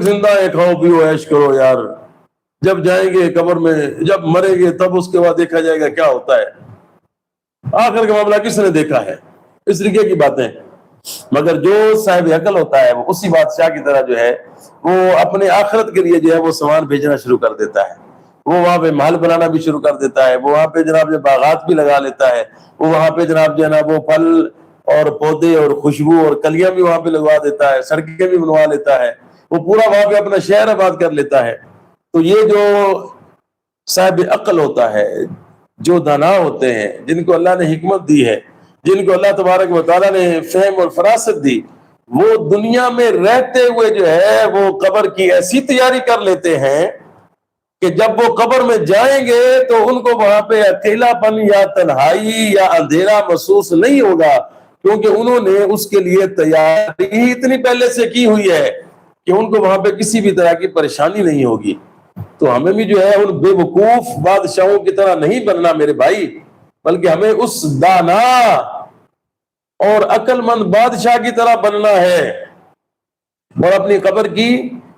زندہ ہے کھاؤ پیو عیش کرو یار، جب جائیں گے قبر میں، جب مریں گے تب اس کے بعد دیکھا جائے گا کیا ہوتا ہے۔ آخر کا معاملہ کس نے دیکھا ہے؟ اس طریقے کی باتیں۔ مگر جو صاحب عقل ہوتا ہے وہ اسی بادشاہ کی طرح جو ہے وہ اپنے آخرت کے لیے جو ہے وہ سامان بھیجنا شروع کر دیتا ہے، وہ وہاں پہ محل بنانا بھی شروع کر دیتا ہے، وہ وہاں پہ جناب جو باغات بھی لگا لیتا ہے، وہ وہاں پہ جناب جو ہے نا وہ پھل اور پودے اور خوشبو اور کلیاں بھی وہاں پہ لگوا دیتا ہے، سڑکیں بھی بنوا لیتا ہے، وہ پورا وہاں پہ اپنا شہر آباد کر لیتا ہے۔ تو یہ جو صاحب عقل ہوتا ہے، جو دانا ہوتے ہیں، جن کو اللہ نے حکمت دی ہے، جن کو اللہ تبارک و تعالیٰ نے فہم اور فراست دی، وہ دنیا میں رہتے ہوئے جو ہے وہ قبر کی ایسی تیاری کر لیتے ہیں کہ جب وہ قبر میں جائیں گے تو ان کو وہاں پہ اکیلا پن یا تنہائی یا اندھیرا محسوس نہیں ہوگا، کیونکہ انہوں نے اس کے لیے تیاری ہی اتنی پہلے سے کی ہوئی ہے کہ ان کو وہاں پہ کسی بھی طرح کی پریشانی نہیں ہوگی۔ تو ہمیں بھی جو ہے ان بے وقوف بادشاہوں کی طرح نہیں بننا میرے بھائی، بلکہ ہمیں اس دانا اور عقل مند بادشاہ کی طرح بننا ہے، اور اپنی قبر کی